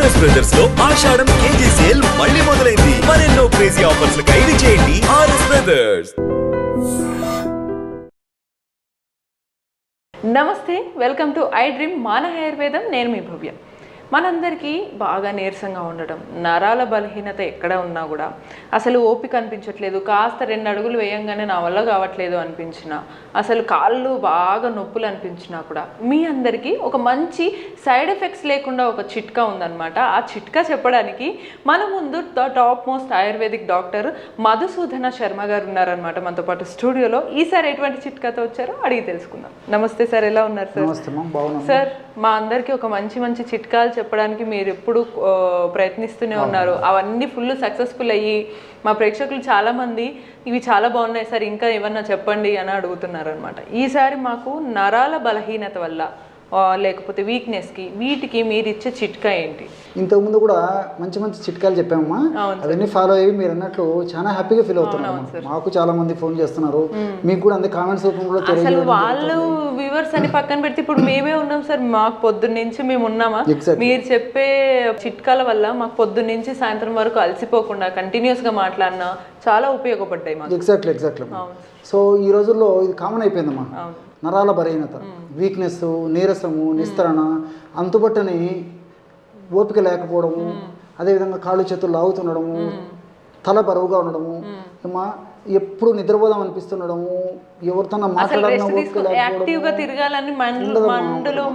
RS brothers లో ఆషాఢం KG sale మళ్ళీ మొదలైంది. మరెన్నో క్రేజీ ఆఫర్స్ ఖైదు చేయండి ఆర్ఎస్ బ్రదర్స్. నమస్తే, వెల్కమ్ టు ఐ డ్రీమ్ మాన ఆయుర్వేదం. నేను మీ భవ్య. మనందరికీ బాగా నీరసంగా ఉండడం, నరాల బలహీనత ఎక్కడ ఉన్నా కూడా అసలు ఓపిక అనిపించట్లేదు, కాస్త 2 అడుగులు వేయంగానే నా వల్ల కావట్లేదు అనిపించినా, అసలు కాళ్ళు బాగా నొప్పులు అనిపించినా కూడా మీ అందరికీ ఒక మంచి సైడ్ ఎఫెక్ట్స్ లేకుండా ఒక చిట్కా ఉందన్నమాట. ఆ చిట్కా చెప్పడానికి మన ముందు top most ayurvedic doctor Madhusudana Sharma గారు ఉన్నారనమాట మనతో పాటు స్టూడియోలో. ఈసారి ఎటువంటి చిట్కాతో వచ్చారో అడిగి తెలుసుకుందాం. నమస్తే సార్, ఎలా ఉన్నారు సార్? సార్, మా అందరికీ ఒక మంచి చిట్కాలు చెప్పడానికి మీరు ఎప్పుడు ప్రయత్నిస్తూనే ఉన్నారు. అవన్నీ ఫుల్ సక్సెస్ఫుల్ అయ్యి మా ప్రేక్షకులు చాలామంది ఇవి చాలా బాగున్నాయి సార్, ఇంకా ఏమన్నా చెప్పండి అని అడుగుతున్నారు అనమాట. ఈసారి మాకు నరాల బలహీనత వల్ల లేకపోతే వీక్నెస్కి వీటికి మీరు ఇచ్చే చిట్కా ఏంటి? ఇంతకుముందు కూడా మంచి చిట్కాలు చెప్పామమ్మా, అవన్నీ ఫాలో అయ్యి మీరు అన్నట్లు చాలా హ్యాపీగా ఫీల్ అవుతున్నారు. మాకు చాలా మంది ఫోన్ చేస్తున్నారు, మీకు కూడా అంతే కామెంట్స్ రూపంలో. అసలు వాళ్ళు వ్యూవర్స్ అని పక్కన పెడితే ఇప్పుడు మేమే ఉన్నాం సార్. మాకు పొద్దున్న నుంచి మేము ఉన్నామా, మీరు చెప్పే చిట్కాల వల్ల మాకు పొద్దున్న నుంచి సాయంత్రం వరకు అలసిపోకుండా కంటిన్యూస్ గా మాట్లాడినా చాలా ఉపయోగపడ్డాయి మాకు. ఎగ్జాక్ట్లీ. సో ఈ రోజుల్లో ఇది కామన్ అయిపోయిందమ్మా, నరాల బలహీనత, వీక్నెస్, నీరసము, నిస్తరణ, అంతుబట్టని ఓపిక లేకపోవడము, అదేవిధంగా కాళ్ళు చేతులు లాగుతుండడము, తల బరువుగా ఉండడము, ఏమా ఎప్పుడు నిద్రపోదాం అనిపిస్తుండడము, ఎవరితో మాట్లాడాలన్నా యాక్టివ్గా తిరగాలని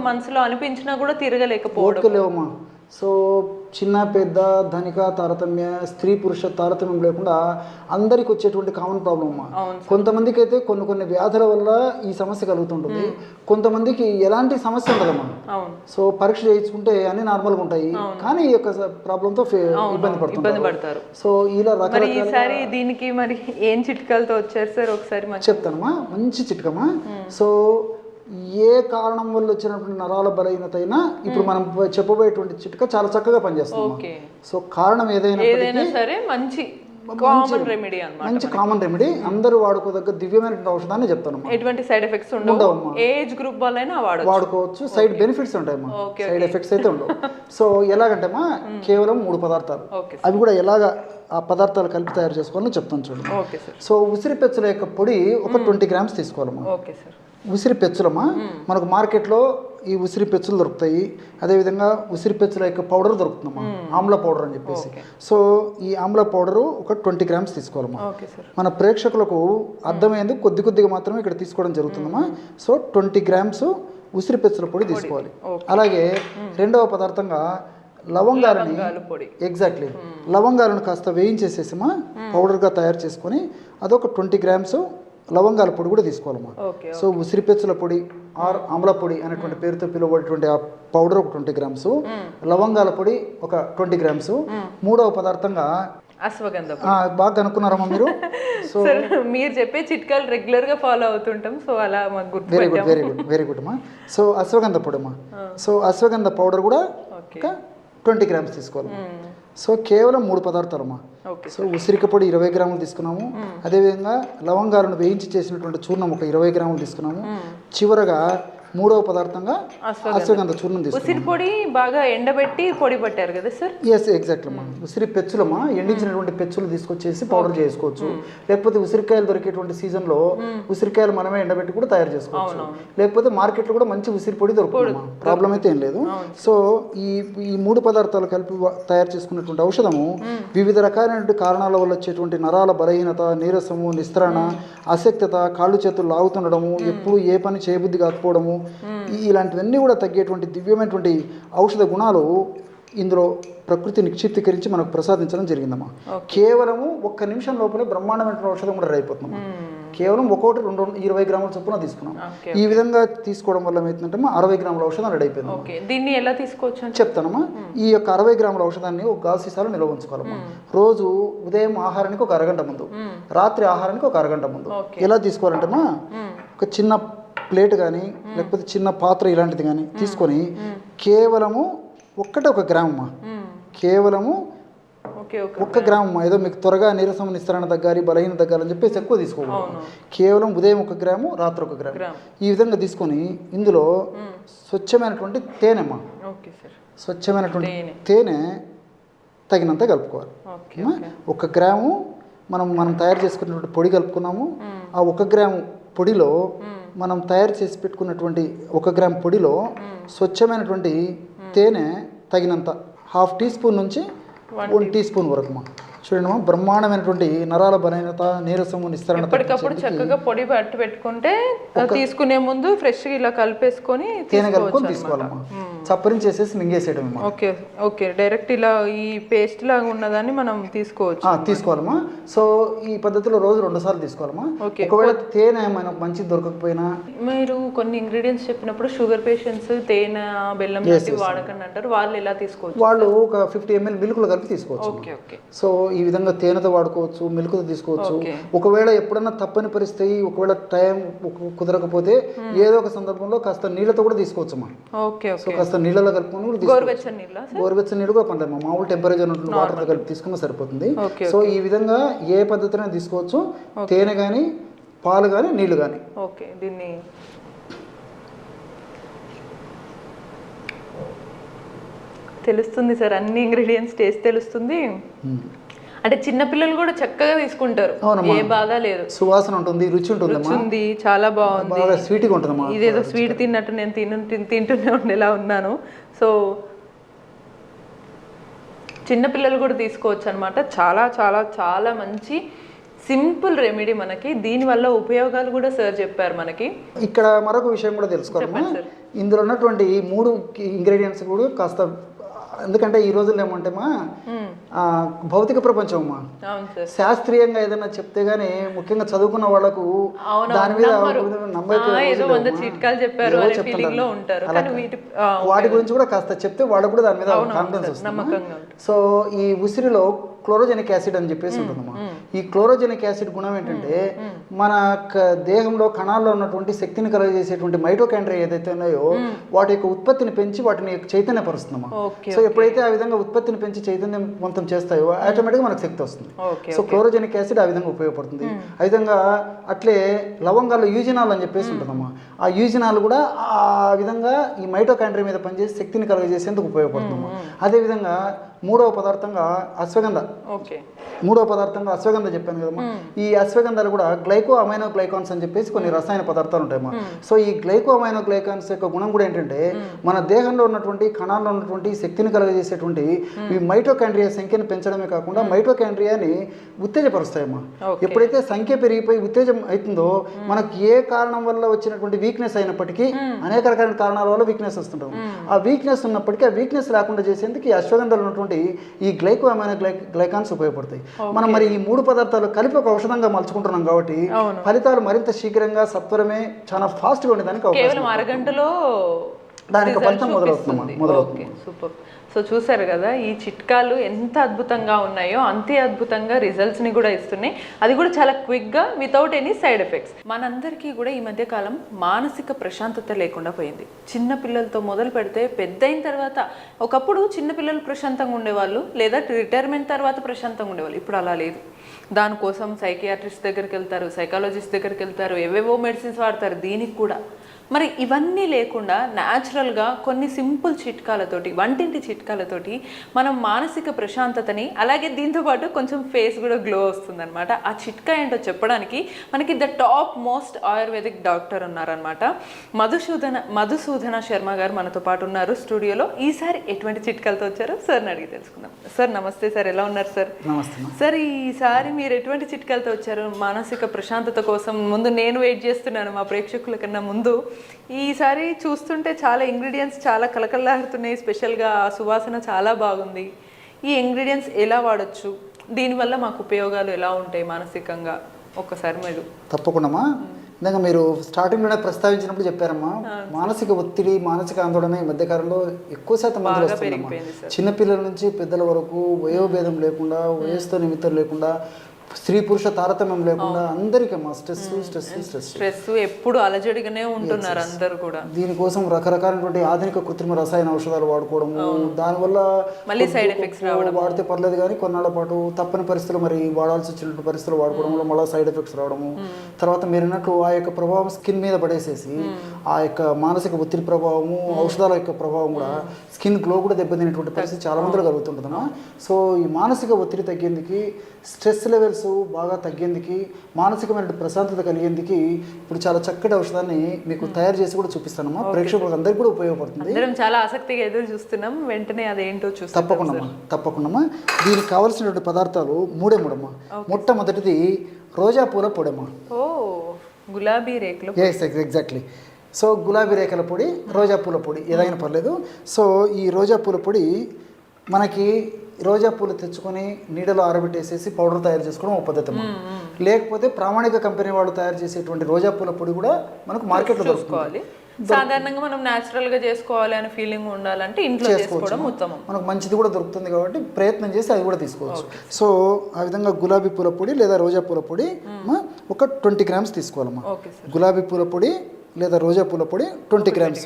మనసులో అనిపించినా కూడా తిరగలేకపోవడమా. సో చిన్న పెద్ద ధనిక తారతమ్య, స్త్రీ పురుష తారతమ్యం లేకుండా అందరికి వచ్చేటువంటి కామన్ ప్రాబ్లం అమ్మా. కొంతమందికి అయితే కొన్ని వ్యాధుల వల్ల ఈ సమస్య కలుగుతుంటుంది, కొంతమందికి ఎలాంటి సమస్య ఉండదమ్మా. సో పరీక్ష చేయించుకుంటే అన్ని నార్మల్గా ఉంటాయి, కానీ ఈ యొక్క ప్రాబ్లంతో ఇబ్బంది పడతారు. సో ఇలా రకరకాల దీనికి మరి ఏం చిట్కాలతో వచ్చారు సార్? ఒకసారి చెప్తానమ్మా, మంచి చిట్కమ్మా. సో ఏ కారణం వల్ల వచ్చినటువంటి నరాల బలహీనత అయినా ఇప్పుడు మనం చెప్పబోయేటువంటి చిట్కా చాలా చక్కగా పనిచేస్తుంది. సో కారణం ఏదైనా సరే మంచి కామన్ రెమెడీ, అందరూ వాడుకోదగ్గ దివ్యమైనటువంటి ఔషధాన్ని చెప్తాను. ఎటువంటి సైడ్ ఎఫెక్ట్స్ ఉండవు, ఏజ్ గ్రూప్ వాళ్ళైనా వాడుకోవచ్చు. సైడ్ బెనిఫిట్స్ ఉంటాయమ్మా, సైడ్ ఎఫెక్ట్స్ అయితే ఉండవు. సో ఎలాగంటేమా, కేవలం 3 పదార్థాలు, అవి కూడా ఎలాగా ఆ పదార్థాలు కలిపి తయారు చేసుకోవాలని చెప్తాను చూడండి. సో ఉసిరి పెచ్చుల యొక్క పొడి ఒక 20 గ్రామ్స్ తీసుకోవాలమ్మా. ఉసిరి పెచ్చులమ్మా, మనకు మార్కెట్లో ఈ ఉసిరి పెచ్చులు దొరుకుతాయి, అదేవిధంగా ఉసిరి పెచ్చుల యొక్క పౌడర్ దొరుకుతుందమ్మా, ఆమ్ల పౌడర్ అని చెప్పేసి. సో ఈ ఆమ్ల పౌడరు ఒక 20 గ్రామ్స్ తీసుకోవాలమ్మా. మన ప్రేక్షకులకు అర్థమైంది కొద్దిగా మాత్రమే ఇక్కడ తీసుకోవడం జరుగుతుందమ్మా. సో 20 గ్రామ్స్ ఉసిరి పెచ్చుల పొడి తీసుకోవాలి. అలాగే రెండవ పదార్థంగా లవంగాలని, ఎగ్జాక్ట్లీ లవంగాలను కాస్త వేయించేసేసిమా పౌడర్గా తయారు చేసుకొని అదొక 20 గ్రామ్స్ లవంగాల పొడి కూడా తీసుకోవాలమ్మా. సో ఉసిరిపెచ్చుల పొడి ఆర్ ఆమ్ల పొడి అనేటువంటి పేరుతో పిలువబడేటువంటి ఆ పౌడర్ ఒక 20 గ్రామ్స్, లవంగాల పొడి ఒక 20 గ్రామ్స్. మూడవ పదార్థంగా అశ్వగంధ. బాగా అనుకున్నారమ్మా మీరు. సో మీరు చెప్పే చిట్కాలు రెగ్యులర్ గా ఫాలో అవుతుంటాం, సో అలా మాకు గుర్తు. వెరీ గుడ్ అమ్మా. సో అశ్వగంధ పొడి అమ్మా, సో అశ్వగంధ పౌడర్ కూడా ఒక 20 గ్రామ్స్ తీసుకోవాలి. సో కేవలం 3 పదార్థాలమ్మా. సో ఉసిరిక పొడి 20 గ్రాములు తీసుకున్నాము, అదేవిధంగా లవంగాలను వేయించి చేసినటువంటి చూర్ణం ఒక 20 గ్రాములు తీసుకున్నాము, చివరగా మూడవ పదార్థంగా అశ్వగంధ చూర్ణం తీసుకున్నాము. ఉసిరి పొడి బాగా ఎండబెట్టి పొడి పట్టారు కదా సార్? ఎస్, ఎగ్జాక్ట్లీ అమ్మా. ఉసిరి పెచ్చులమ్మా, ఎండించినటువంటి పెచ్చులు తీసుకొచ్చేసి పౌడర్ చేసుకోవచ్చు, లేకపోతే ఉసిరికాయలు దొరికేటువంటి సీజన్లో ఉసిరికాయలు మనమే ఎండబెట్టి కూడా తయారు చేసుకోవచ్చు, లేకపోతే మార్కెట్లో కూడా మంచి ఉసిరి పొడి దొరుకుతుంది, ప్రాబ్లం అయితే ఏం లేదు. సో ఈ 3 పదార్థాలు కలిపి తయారు చేసుకున్నటువంటి ఔషధము వివిధ రకాలైనటువంటి కారణాల వల్ల వచ్చేటువంటి నరాల బలహీనత, నీరసము, నిస్తరణ, అశక్తత, కాళ్ళు చేతులు లాగుతుండడము, ఎప్పుడు ఏ పని చేయబుద్ధి కాకపోవడము, ఇలాంటివన్నీ కూడా తగ్గేటువంటి దివ్యమైనటువంటి ఔషధ గుణాలు ఇందులో ప్రకృతి నిక్షిప్తీకరించి మనకు ప్రసాదించడం జరిగిందమ్మా. కేవలము 1 నిమిషం లోపలే బ్రహ్మాండమైన ఔషధం కూడా రెడీ అయిపోతుందమ్మా. కేవలం 20 గ్రాముల చొప్పున తీసుకున్నాం. ఈ విధంగా తీసుకోవడం వల్ల ఏమవుతుందంటే 60 గ్రాముల ఔషధం రెడీ అయిపోయింది. దీన్ని ఎలా తీసుకోవచ్చు చెప్తానమ్మా. ఈ యొక్క 60 గ్రాముల ఔషధాన్ని ఒక గాజు సీసాలో నిల్వ ఉంచుకోవాలమ్మా. రోజు ఉదయం ఆహారానికి ఒక అరగంట ముందు, రాత్రి ఆహారానికి ఒక అరగంట ముందు. ఎలా తీసుకోవాలంటేమా, ఒక చిన్న ప్లేట్ కానీ లేకపోతే చిన్న పాత్ర ఇలాంటిది కానీ తీసుకొని కేవలము 1 గ్రామమ్మా, కేవలము 1 గ్రామమ్మా. ఏదో మీకు త్వరగా నీరసం, నిస్తరణ తగ్గాలి, బలహీన తగ్గాలని చెప్పేసి ఎక్కువ తీసుకోకూడదు. కేవలం ఉదయం 1 గ్రాము, రాత్రి 1 గ్రాము. ఈ విధంగా తీసుకొని ఇందులో స్వచ్ఛమైనటువంటి తేనెమ్మా, స్వచ్ఛమైనటువంటి తేనె తగినంత కలుపుకోవాలి. 1 గ్రాము మనం తయారు చేసుకున్నటువంటి పొడి కలుపుకున్నాము. ఆ 1 గ్రాము పొడిలో మనం తయారు చేసి పెట్టుకున్నటువంటి 1 గ్రాము పొడిలో స్వచ్ఛమైనటువంటి తేనె తగినంత 1/2 టీ స్పూన్ నుంచి 1 టీ స్పూన్ వరకు చూడండి బ్రహ్మాండమైనటువంటి నరాల బలహీనత, నీరసము, నిస్తరణ ఎప్పటికప్పుడు చక్కగా పొడి పట్టి పెట్టుకుంటే తీసుకునే ముందు ఫ్రెష్ ఇలా కలిపేసుకొని తేనె కలుపుకొని తీసుకోవాలమ్మా. చప్పరించేసేసి మింగేసేయడం. ఓకే ఓకే, డైరెక్ట్ ఇలా ఈ పేస్ట్ లాగా ఉన్నదాన్ని మనం తీసుకోవాలమ్మా. సో ఈ పద్ధతిలో రోజు 2 సార్లు తీసుకోవాలమ్మా. ఒకవేళ తేనె మనకు మంచి దొరకకపోయినా, మీరు కొన్ని ఇంగ్రీడియంట్స్ చెప్పినప్పుడు షుగర్ పేషెంట్స్ తేనె బెల్లం వాడకండి అంటారు, వాళ్ళు ఎలా తీసుకోవచ్చు? వాళ్ళు ఒక 50 ml మిల్క్లో కలిపి తీసుకోవచ్చు. సో ఈ విధంగా తేనెతో వాడుకోవచ్చు, మిల్క్తో తీసుకోవచ్చు. ఒకవేళ ఎప్పుడన్నా తప్పని పరిస్థితి, ఒకవేళ టైం కుదరకపోతే ఏదో ఒక సందర్భంలో కాస్త నీళ్ళతో కూడా తీసుకోవచ్చమ్మా. సో కాస్త నీళ్ళలో కలుపుకొని గోరువెచ్చని నీళ్ళు కూడా పర్లేదు, మామూలు టెంపరేచర్ ఉంటుంది వాటర్తో కలిపి తీసుకున్నా సరిపోతుంది. సో ఈ విధంగా ఏ పద్ధతిలో తీసుకోవచ్చు, తేనె కానీ పాలు కానీ నీళ్లు కానీ. ఓకే, దీన్ని తెలుస్తుంది సార్, అన్ని ఇంగ్రీడియంట్స్ టేస్ట్ తెలుస్తుంది. అంటే చిన్నపిల్లలు కూడా చక్కగా తీసుకుంటారు, ఏ బాధ లేదు. సువాసన ఉంటుంది, రుచి ఉంటుంది, చాలా బాగుంది, స్వీట్గా ఉంటుంది. ఇదేదో స్వీట్ తిన్నట్టు నేను తింటూనే ఉండేలా ఉన్నాను. సో చిన్నపిల్లలు కూడా తీసుకోవచ్చు అనమాట. చాలా చాలా చాలా మంచి సింపుల్ రెమెడీ మనకి. దీనివల్ల ఉపయోగాలు కూడా సార్ చెప్పారు మనకి. ఇక్కడ మరొక విషయం కూడా తెలుసుకోవాలమ్మా. ఇందులో ఉన్నటువంటి 3 ఇంగ్రీడియంట్స్ కూడా కాస్త, ఎందుకంటే ఈ రోజుల్లో ఏమంటేమా భౌతిక ప్రపంచం అమ్మా, శాస్త్రీయంగా ఏదైనా చెప్తే గానీ ముఖ్యంగా చదువుకున్న వాళ్ళకు దాని మీద వాటి గురించి కూడా కాస్త చెప్తే వాళ్ళకు కూడా దాని మీద కాన్ఫిడెన్స్ వస్తుంది. సో ఈ ఉసిరిలో క్లోరోజెనిక్ యాసిడ్ అని చెప్పేసి ఉంటుందమ్మా. ఈ క్లోరోజెనిక్ యాసిడ్ గుణం ఏంటంటే మన దేహంలో కణాల్లో ఉన్నటువంటి శక్తిని కలుగజేసేటువంటి మైటోకాండ్రియా ఏదైతే ఉన్నాయో వాటి యొక్క ఉత్పత్తిని పెంచి వాటిని చైతన్యపరుస్తుందమ్మా. సో ఎప్పుడైతే ఆ విధంగా ఉత్పత్తిని పెంచి చైతన్యవంతం చేస్తాయో ఆటోమేటిక్గా మనకు శక్తి వస్తుంది. సో క్లోరోజెనిక్ యాసిడ్ ఆ విధంగా ఉపయోగపడుతుంది. ఆ విధంగా అట్లే లవంగాల్లో యూజినాల్ అని చెప్పేసి ఉంటుందమ్మా. ఆ యూజినాల్ కూడా ఆ విధంగా ఈ మైటోకాండ్రియా మీద పనిచేసి శక్తిని కలుగజేసేందుకు ఉపయోగపడుతుందమ్మా. అదేవిధంగా 3వ పదార్థంగా అశ్వగంధ. మూడో పదార్థంగా అశ్వగంధ చెప్పాను కదమ్మా. ఈ అశ్వగంధాలు కూడా గ్లైకో అమైనో గ్లైకాన్స్ అని చెప్పేసి కొన్ని రసాయన పదార్థాలు ఉంటాయమ్మా. సో ఈ గ్లైకో అమైనో గ్లైకాన్స్ యొక్క గుణం కూడా ఏంటంటే మన దేహంలో ఉన్నటువంటి కణాల్లో ఉన్నటువంటి శక్తిని కలుగజేసేటువంటి ఈ మైటోకాండ్రియా సంఖ్యను పెంచడమే కాకుండా మైటోకాండ్రియాని ఉత్తేజపరుస్తాయమ్మా. ఎప్పుడైతే సంఖ్య పెరిగిపోయి ఉత్తేజం అవుతుందో మనకు ఏ కారణం వల్ల వచ్చినటువంటి వీక్నెస్ అయినప్పటికీ అనేక రకాల కారణాల వల్ల వీక్నెస్ వస్తుంటాం. ఆ వీక్నెస్ ఉన్నప్పటికీ ఆ వీక్నెస్ లేకుండా చేసేందుకు ఈ అశ్వగంధాలు ఉన్నటువంటి ఈ గ్లైకో అమైనో గ్లైకాన్స్ ఉపయోగపడతాయి. మనం మరి ఈ 3 పదార్థాలు కలిపి ఒక ఔషధంగా మలుచుకుంటున్నాం కాబట్టి ఫలితాలు మరింత శీఘ్రంగా సత్వరమే చాలా ఫాస్ట్ గా ఉండేదానికి కేవలం అరగంటలో దానికి ఫలితం మొదలవుతుంది. సూపర్. సో చూసారు కదా, ఈ చిట్కాలు ఎంత అద్భుతంగా ఉన్నాయో అంతే అద్భుతంగా రిజల్ట్స్ని కూడా ఇస్తున్నాయి. అది కూడా చాలా క్విక్గా, వితౌట్ ఎనీ సైడ్ ఎఫెక్ట్స్. మనందరికీ కూడా ఈ మధ్య కాలం మానసిక ప్రశాంతత లేకుండా పోయింది. చిన్నపిల్లలతో మొదలు పెడితే పెద్ద అయిన తర్వాత, ఒకప్పుడు చిన్నపిల్లలు ప్రశాంతంగా ఉండేవాళ్ళు, లేదా రిటైర్మెంట్ తర్వాత ప్రశాంతంగా ఉండేవాళ్ళు. ఇప్పుడు అలా లేదు. దానికోసం సైకియాట్రిస్ట్ దగ్గరికి వెళ్తారు, సైకాలజిస్ట్ దగ్గరికి వెళ్తారు, ఏవేవో మెడిసిన్స్ వాడతారు దీనికి కూడా. మరి ఇవన్నీ లేకుండా న్యాచురల్గా కొన్ని సింపుల్ చిట్కాలతోటి, వంటింటి చిట్కాలతోటి మనం మానసిక ప్రశాంతతని, అలాగే దీంతోపాటు కొంచెం ఫేస్ కూడా గ్లో వస్తుందన్నమాట. ఆ చిట్కా ఏంటో చెప్పడానికి మనకి టాప్ మోస్ట్ ఆయుర్వేదిక్ డాక్టర్ ఉన్నారనమాట. మధుసూదన శర్మ గారు మనతో పాటు ఉన్నారు స్టూడియోలో. ఈసారి ఎటువంటి చిట్కాలతో వచ్చారో సార్ని అడిగి తెలుసుకుందాం. సార్ నమస్తే సార్, ఎలా ఉన్నారు సార్? సార్ ఈసారి మీరు ఎటువంటి చిట్కాలతో వచ్చారు మానసిక ప్రశాంతత కోసం? ముందు నేను వెయిట్ చేస్తున్నాను మా ప్రేక్షకుల కన్నా ముందు. ఈసారి చూస్తుంటే చాలా ఇంగ్రీడియంట్స్ చాలా కలకల్లాడుతున్నాయి. స్పెషల్గా సువాసన చాలా బాగుంది. ఈ ఇంగ్రీడియంట్స్ ఎలా వాడచ్చు, దీనివల్ల మాకు ఉపయోగాలు ఎలా ఉంటాయి మానసికంగా, ఒక్కసారి మీరు. తప్పకుండా ఇందాక మీరు స్టార్టింగ్లోనే ప్రస్తావించినప్పుడు చెప్పారమ్మా, మానసిక ఒత్తిడి, మానసిక ఆందోళన ఈ మధ్యకాలంలో ఎక్కువ శాతం మంది వస్తుందమ్మా. చిన్నపిల్లల నుంచి పెద్దల వరకు వయోభేదం లేకుండా, వయసుతో నిమిత్తం లేకుండా, స్త్రీ పురుష తారతమ్యం లేకుండా అందరికీ స్ట్రెస్ ఎప్పుడు అలజడిగానే ఉంటున్నారు అందరూ కూడా. దీనికోసం రకరకాలైనటువంటి ఆధునిక కృత్రిమ రసాయన ఔషధాలు వాడుకోవడము, దానివల్ల మళ్ళీ సైడ్ ఎఫెక్ట్స్ రావడం, వాడితే పర్లేదు కానీ కొన్నాళ్ళ పాటు తప్పని పరిస్థితులు మరి వాడాల్సి వచ్చినటువంటి పరిస్థితులు వాడుకోవడం వల్ల మళ్ళీ సైడ్ ఎఫెక్ట్స్ రావడము. తర్వాత మీరు అన్నట్టు ఆ యొక్క ప్రభావం స్కిన్ మీద పడేసేసి ఆ యొక్క మానసిక ఒత్తిడి ప్రభావము, ఔషధాల యొక్క ప్రభావం కూడా స్కిన్ గ్లో కూడా దెబ్బతినేటువంటి పరిస్థితి చాలా మందిలో కలుగుతుంటుందమ్మా. సో ఈ మానసిక ఒత్తిడి తగ్గేందుకు, స్ట్రెస్ లెవెల్స్ బాగా తగ్గేందుకు, మానసికమైన ప్రశాంతత కలిగేందుకు ఇప్పుడు చాలా చక్కటి ఔషధాన్ని మీకు తయారు చేసి కూడా చూపిస్తానమ్మా. ప్రేక్షకులకు అందరికీ కూడా ఉపయోగపడుతుంది. అందరం చాలా ఆసక్తిగా ఎదురు చూస్తున్నాం, వెంటనే అదేంటో చూస్తాం. తప్పకుండా దీనికి కావాల్సినటువంటి పదార్థాలు మూడమ్మా. మొట్టమొదటిది రోజా పూల పొడమ్మా. ఓ గులాబీ రేకులు. ఎగ్జాక్ట్లీ. సో గులాబీ రేఖల పొడి, రోజా పూల పొడి ఏదైనా పర్లేదు. సో ఈ రోజా పూల పొడి మనకి రోజా పూలు తెచ్చుకొని నీడలో ఆరబెట్టేసేసి పౌడర్ తయారు చేసుకోవడం ఒక పద్ధతి. లేకపోతే ప్రామాణిక కంపెనీ వాళ్ళు తయారు చేసేటువంటి రోజా పూల పొడి కూడా మనకు మార్కెట్లో దొరుకుతుంది. సాధారణంగా మనం న్యాచురల్ గా చేసుకోవాలి అనే ఫీలింగ్ ఉండాలంటే ఇంట్లో చేసుకోవడం ఉత్తమం. మనకు మంచిది కూడా దొరుకుతుంది కాబట్టి ప్రయత్నం చేసి అది కూడా తీసుకోవచ్చు. సో ఆ విధంగా గులాబీ పూల పొడి లేదా రోజా పూల పొడి ఒక 20 గ్రామ్స్ తీసుకోవాలమ్మా. గులాబీ పూల పొడి లేదా రోజా పూల పొడి 20 గ్రామ్స్.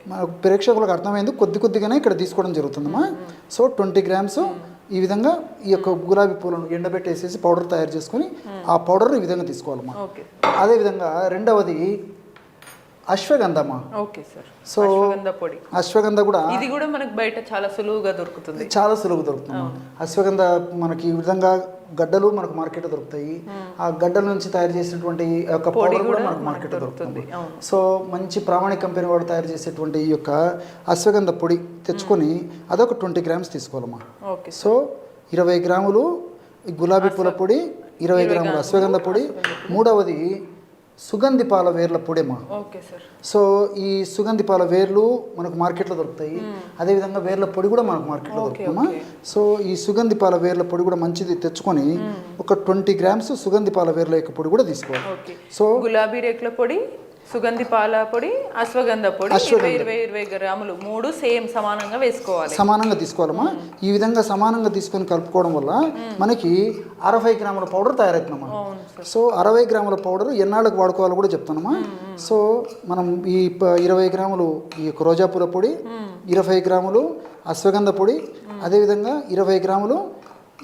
మనకు ప్రేక్షకులకు అర్థమైంది, కొద్దిగానే ఇక్కడ తీసుకోవడం జరుగుతుందమ్మా. సో 20 గ్రామ్స్ ఈ విధంగా ఈ యొక్క గులాబీ పూలను ఎండబెట్టేసేసి పౌడర్ తయారు చేసుకొని ఆ పౌడర్ ఈ విధంగా తీసుకోవాలమ్మా. అదేవిధంగా రెండవది అశ్వగంధమా. Okay sir. సో అశ్వగంధ కూడా ఇది కూడా మనకు బయట చాలా సులువుగా దొరుకుతుంది. అశ్వగంధ మనకి ఈ విధంగా గడ్డలు మనకు మార్కెట్లో దొరుకుతాయి. ఆ గడ్డల నుంచి తయారు చేసినటువంటి యొక్క పౌడర్ కూడా మనకు మార్కెట్లో దొరుకుతుంది. సో మంచి ప్రామాణిక కంపెనీ వాడు తయారు చేసేటువంటి ఈ యొక్క అశ్వగంధ పొడి తెచ్చుకొని అదొక 20 గ్రామ్స్ తీసుకోవాలమ్మా. సో 20 గ్రాములు గులాబీ పూల పొడి, 20 గ్రాములు అశ్వగంధ పొడి. మూడవది సుగంధి పాల వేర్ల పొడిమా. సో ఈ సుగంధి పాల వేర్లు మనకు మార్కెట్లో దొరుకుతాయి. అదేవిధంగా వేర్ల పొడి కూడా మనకు మార్కెట్లో దొరుకుతామా. సో ఈ సుగంధి పాల వేర్ల పొడి కూడా మంచిది తెచ్చుకొని ఒక 20 గ్రామ్స్ సుగంధి పాల వేర్ల యొక్క పొడి కూడా తీసుకోవాలి. సో గులాబీ రేకుల పొడి, సుగంధి పాల పొడి, అశ్వగంధ పొడి 20 గ్రాములు మూడు సేమ్ సమానంగా వేసుకోవాలి. సమానంగా తీసుకోవాలమ్మా. ఈ విధంగా సమానంగా తీసుకొని కలుపుకోవడం వల్ల మనకి 60 గ్రాముల పౌడర్ తయారవుతుందమ్మా. సో 60 గ్రాముల పౌడర్ ఎన్నాళ్ళకు వాడుకోవాలో కూడా చెప్తానమ్మా. సో మనం ఈ 20 గ్రాములు ఈ యొక్క రోజా పూల పొడి, 20 గ్రాములు అశ్వగంధ పొడి, అదేవిధంగా 20 గ్రాములు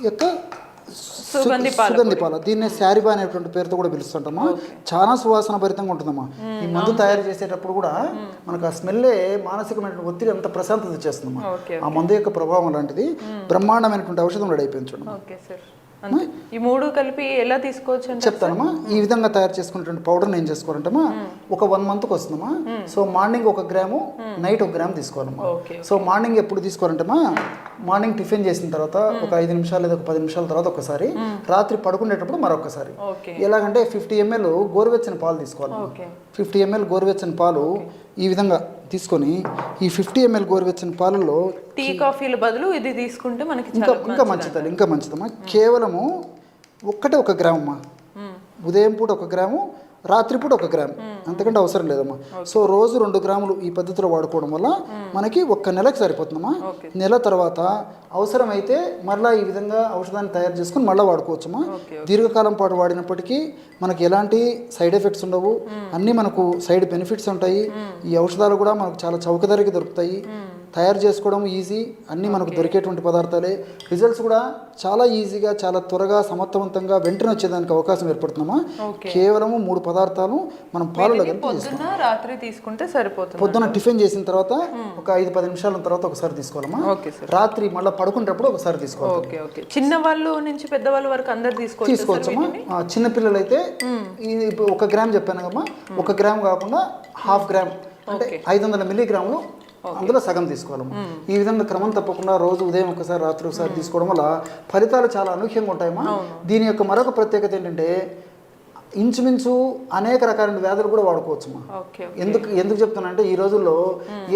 యొక్క సుగంధి పాల, దీన్ని శారీబా అనేటువంటి పేరుతో కూడా పిలుస్తుంటామా. చాలా సువాసన భరితంగా ఉంటుందమ్మా. ఈ మందు తయారు చేసేటప్పుడు కూడా మనకు ఆ స్మెల్లే మానసికమైనటువంటి ఒత్తిడి అంత ప్రశాంతత చేస్తుందమ్మా. ఆ మందు యొక్క ప్రభావం లాంటిది. బ్రహ్మాండమైనటువంటి ఔషధం రెడీ అయిపోయింది చూడమ్మా. ఈ మూడు కలిపి ఎలా తీసుకోవచ్చు చెప్తానమ్మా. ఈ విధంగా తయారు చేసుకున్నటువంటి పౌడర్ని ఏం చేసుకోవాలంటమ్మా, ఒక 1 మంత్కి వస్తుందమ్మా. So morning 1 gram, night 1 gram తీసుకోవాలమ్మా. సో మార్నింగ్ ఎప్పుడు తీసుకోవాలంటమ్మా, మార్నింగ్ టిఫిన్ చేసిన తర్వాత ఒక 5 నిమిషాలు లేదా ఒక 10 నిమిషాల తర్వాత ఒకసారి, రాత్రి పడుకునేటప్పుడు మరొకసారి. ఎలాగంటే 50 ml గోరువెచ్చని పాలు తీసుకోవాలి. 50 ml గోరువెచ్చని పాలు ఈ విధంగా తీసుకొని ఈ 50 ml గోరువెచ్చని పాలలో టీ కాఫీల బదులు ఇది తీసుకుంటే మనకి ఇంకా మంచిదమ్మా. కేవలము 1 గ్రామ్ అమ్మా. ఉదయం పూట 1 గ్రాము, రాత్రిపూట 1 గ్రామ్, అంతకంటే అవసరం లేదమ్మా. సో రోజు 2 గ్రాములు ఈ పద్ధతిలో వాడుకోవడం వల్ల మనకి 1 నెలకు సరిపోతుందమ్మా. నెల తర్వాత అవసరమైతే మళ్ళీ ఈ విధంగా ఔషధాన్ని తయారు చేసుకుని మళ్ళీ వాడుకోవచ్చమ్మా. దీర్ఘకాలం పాటు వాడినప్పటికీ మనకి ఎలాంటి సైడ్ ఎఫెక్ట్స్ ఉండవు, అన్నీ మనకు సైడ్ బెనిఫిట్స్ ఉంటాయి. ఈ ఔషధాలు కూడా మనకు చాలా చౌక ధరకి దొరుకుతాయి. తయారు చేసుకోవడం ఈజీ, అన్నీ మనకు దొరికేటువంటి పదార్థాలే. రిజల్ట్స్ కూడా చాలా ఈజీగా, చాలా త్వరగా, సమర్థవంతంగా వెంటనే వచ్చేదానికి అవకాశం ఏర్పడుతుందమ్మా. కేవలము 3 పదార్థాలు మనం పాలలో రాత్రి తీసుకుంటే సరిపోతుంది. పొద్దున టిఫిన్ చేసిన తర్వాత ఒక 5-10 నిమిషాల తర్వాత ఒకసారి తీసుకోవాలమ్మా. రాత్రి మళ్ళీ పడుకునేటప్పుడు ఒకసారి తీసుకోవాలి. చిన్న వాళ్ళు నుంచి పెద్దవాళ్ళ వరకు అందరు తీసుకోవచ్చమ్మా. చిన్నపిల్లలు అయితే 1 గ్రామ్ చెప్పాను కదమ్మా, 1 గ్రామ్ కాకుండా 1/2 గ్రామ్ అంటే 500 మిల్లీగ్రాములు అందులో సగం తీసుకోవాలమ్మా. ఈ విధంగా క్రమం తప్పకుండా రోజు ఉదయం ఒకసారి, రాత్రి ఒకసారి తీసుకోవడం వల్ల ఫలితాలు చాలా అనూహ్యంగా ఉంటాయమ్మా. దీని యొక్క మరొక ప్రత్యేకత ఏంటంటే ఇంచుమించు అనేక రకాలైన వ్యాధులు కూడా వాడుకోవచ్చమ్మా. ఎందుకు చెప్తానంటే ఈ రోజుల్లో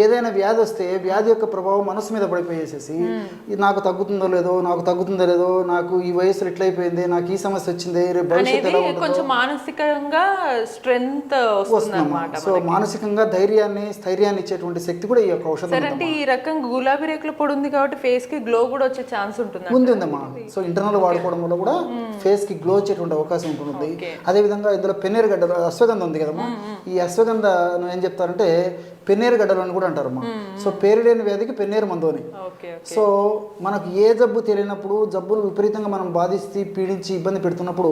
ఏదైనా వ్యాధి వస్తే వ్యాధి యొక్క ప్రభావం మనసు మీద పడిపోయేసేసి నాకు తగ్గుతుందో లేదో, నాకు ఈ వయసులో ఇట్లయిపోయింది, నాకు ఈ సమస్య వచ్చింది, రేపు భవిష్యత్తు ఎలా ఉంటుందో, మానసికంగా స్ట్రెంగ్త్ వస్తుందన్నమాట. సో మానసికంగా స్థైర్యాన్ని ఇచ్చేటువంటి శక్తి కూడా ఈ యొక్క ఔషధం. అంటే ఈ రకంగా గులాబీ రేకుల పొడి ఉంది కాబట్టి ఫేస్ కి గ్లో కూడా వచ్చే ఛాన్స్ ఉంటుందమ్మా. సో ఇంటర్నల్ వాడుకోవడం వల్ల కూడా ఫేస్ కి గ్లో వచ్చేటువంటి అవకాశం ఉంటుంది. అదే అదేవిధంగా ఇందులో పెన్నేరు గడ్డలు అశ్వగంధ ఉంది కదమ్మా, ఈ అశ్వగంధ ఏం చెప్తారంటే పెన్నేరు గడ్డలు అని కూడా అంటారమ్మా. సో పేరు లేని వ్యాధికి పెన్నేరు మందు అని. సో మనకు ఏ జబ్బు తెలియనప్పుడు, జబ్బులు విపరీతంగా మనం బాధిస్తే పీడించి ఇబ్బంది పెడుతున్నప్పుడు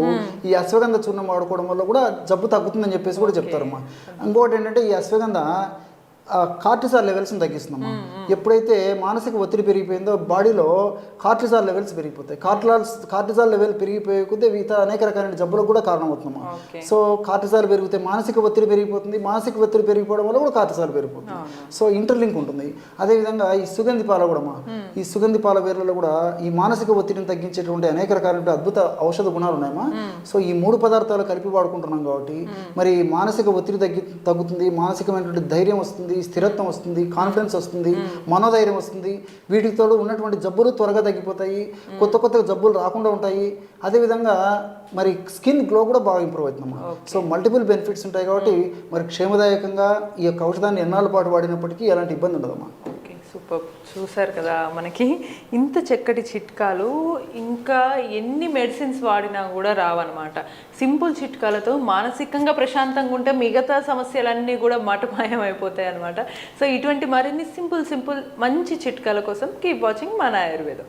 ఈ అశ్వగంధ చూర్ణం వాడుకోవడం వల్ల కూడా జబ్బు తగ్గుతుందని చెప్పేసి కూడా చెప్తారమ్మా. ఇంకోటి ఏంటంటే ఈ అశ్వగంధ కార్టిసాల్ లెవెల్స్ని తగ్గిస్తుందమ్మా. ఎప్పుడైతే మానసిక ఒత్తిడి పెరిగిపోయిందో బాడీలో కార్టిసాల్ లెవెల్స్ పెరిగిపోతాయి. కార్టిసాల్ లెవెల్ పెరిగిపోయే కొద్దీ ఇతర అనేక రకాలైన జబ్బులకు కూడా కారణమవుతుందమ్మా. సో కార్టిసాల్ పెరిగితే మానసిక ఒత్తిడి పెరిగిపోతుంది, మానసిక ఒత్తిడి పెరిగిపోవడం వల్ల కూడా కార్టిసాల్ పెరిగిపోతుంది. సో ఇంటర్లింక్ ఉంటుంది. అదేవిధంగా ఈ సుగంధి పాల కూడా ఈ సుగంధి పాల వేర్లలో కూడా ఈ మానసిక ఒత్తిడిని తగ్గించేటువంటి అనేక రకాలైన అద్భుత ఔషధ గుణాలు ఉన్నాయమ్మా. సో ఈ 3 పదార్థాలు కలిపి వాడుకుంటున్నాం కాబట్టి మరి మానసిక ఒత్తిడి తగ్గుతుంది, మానసికమైనటువంటి ధైర్యం వస్తుంది, స్థిరత్వం వస్తుంది, కాన్ఫిడెన్స్ వస్తుంది, మనోధైర్యం వస్తుంది. వీటితో ఉన్నటువంటి జబ్బులు త్వరగా తగ్గిపోతాయి, కొత్త కొత్త జబ్బులు రాకుండా ఉంటాయి. అదేవిధంగా మరి స్కిన్ గ్లో కూడా బాగా ఇంప్రూవ్ అవుతుందమ్మా. సో మల్టిపుల్ బెనిఫిట్స్ ఉంటాయి కాబట్టి మరి క్షేమదాయకంగా ఈ యొక్క ఔషధాన్ని ఎన్నాళ్ళ పాటు వాడినప్పటికీ ఎలాంటి ఇబ్బంది ఉండదమ్మా. Okay, super. చూసారు కదా, మనకి ఇంత చక్కటి చిట్కాలు ఇంకా ఎన్ని మెడిసిన్స్ వాడినా కూడా రావన్నమాట. సింపుల్ చిట్కాలతో మానసికంగా ప్రశాంతంగా ఉంటే మిగతా సమస్యలన్నీ కూడా మటుమాయం అయిపోతాయి అనమాట. సో ఇటువంటి మరిన్ని సింపుల్ మంచి చిట్కాల కోసం కీప్ వాచింగ్ మన ఆయుర్వేదం.